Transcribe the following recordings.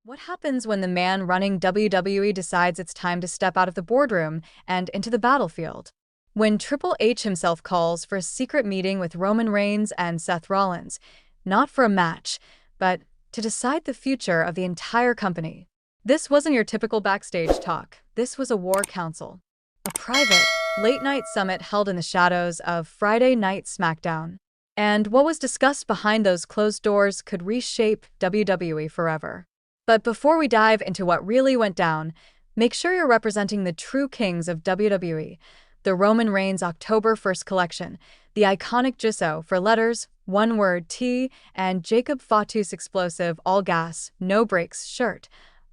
What happens when the man running WWE decides it's time to step out of the boardroom and into the battlefield? When Triple H himself calls for a secret meeting with Roman Reigns and Seth Rollins, not for a match, but to decide the future of the entire company. This wasn't your typical backstage talk. This was a war council. A private, late-night summit held in the shadows of Friday Night Smackdown. And what was discussed behind those closed doors could reshape WWE forever. But before we dive into what really went down, make sure you're representing the true kings of WWE, the Roman Reigns October 1st collection, the iconic Gisso for letters, one word T, and Jacob Fatu's explosive all gas, no brakes shirt,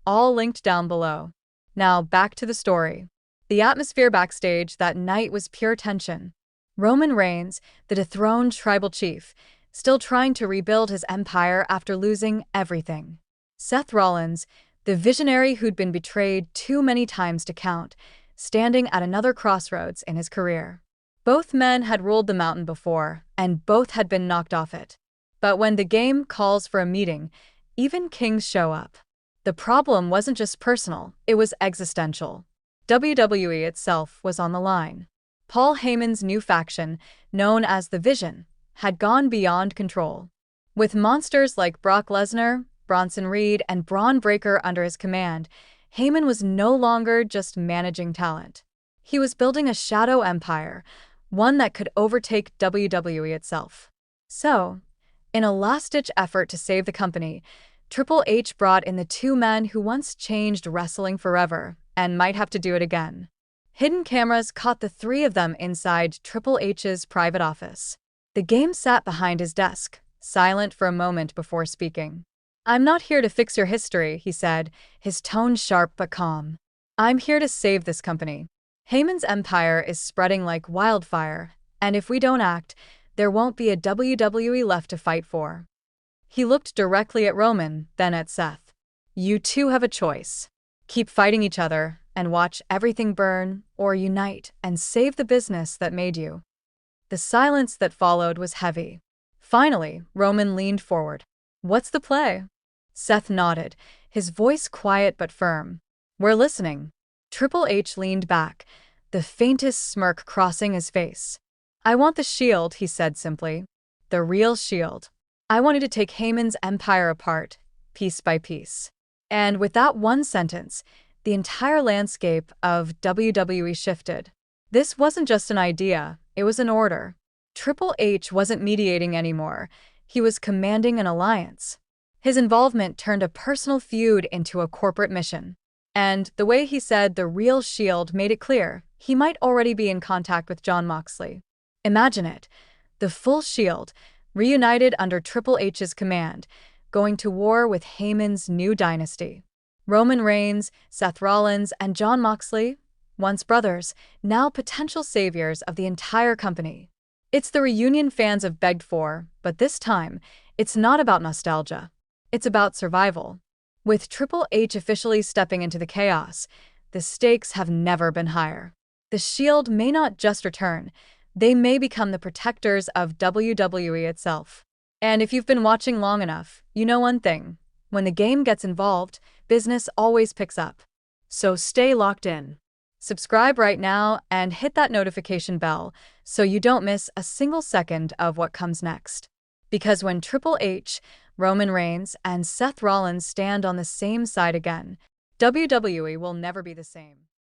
all linked down below. Now back to the story. The atmosphere backstage that night was pure tension. Roman Reigns, the dethroned tribal chief, still trying to rebuild his empire after losing everything. Seth Rollins, the visionary who'd been betrayed too many times to count, standing at another crossroads in his career. Both men had ruled the mountain before, and both had been knocked off it. But when the game calls for a meeting, even kings show up. The problem wasn't just personal, it was existential. WWE itself was on the line. Paul Heyman's new faction, known as The Vision, had gone beyond control. With monsters like Brock Lesnar, Bronson Reed, and Braun Breaker under his command, Heyman was no longer just managing talent. He was building a shadow empire, one that could overtake WWE itself. So, in a last-ditch effort to save the company, Triple H brought in the two men who once changed wrestling forever and might have to do it again. Hidden cameras caught the three of them inside Triple H's private office. The game sat behind his desk, silent for a moment before speaking. "I'm not here to fix your history," he said, his tone sharp but calm. "I'm here to save this company. Heyman's empire is spreading like wildfire, and if we don't act, there won't be a WWE left to fight for." He looked directly at Roman, then at Seth. "You two have a choice. Keep fighting each other and watch everything burn, or unite and save the business that made you." The silence that followed was heavy. Finally, Roman leaned forward. "What's the play?" Seth nodded, his voice quiet but firm. "We're listening." Triple H leaned back, the faintest smirk crossing his face. "I want the Shield," he said simply. "The real Shield. I want you to take Heyman's empire apart, piece by piece." And with that one sentence, the entire landscape of WWE shifted. This wasn't just an idea, it was an order. Triple H wasn't mediating anymore, he was commanding an alliance. His involvement turned a personal feud into a corporate mission. And the way he said the real Shield made it clear he might already be in contact with Jon Moxley. Imagine it, the full Shield, reunited under Triple H's command, going to war with Heyman's new dynasty. Roman Reigns, Seth Rollins, and Jon Moxley, once brothers, now potential saviors of the entire company. It's the reunion fans have begged for, but this time, it's not about nostalgia. It's about survival. With Triple H officially stepping into the chaos, the stakes have never been higher. The Shield may not just return, they may become the protectors of WWE itself. And if you've been watching long enough, you know one thing. When the game gets involved, business always picks up. So stay locked in. Subscribe right now and hit that notification bell so you don't miss a single second of what comes next. Because when Triple H, Roman Reigns, and Seth Rollins stand on the same side again, WWE will never be the same.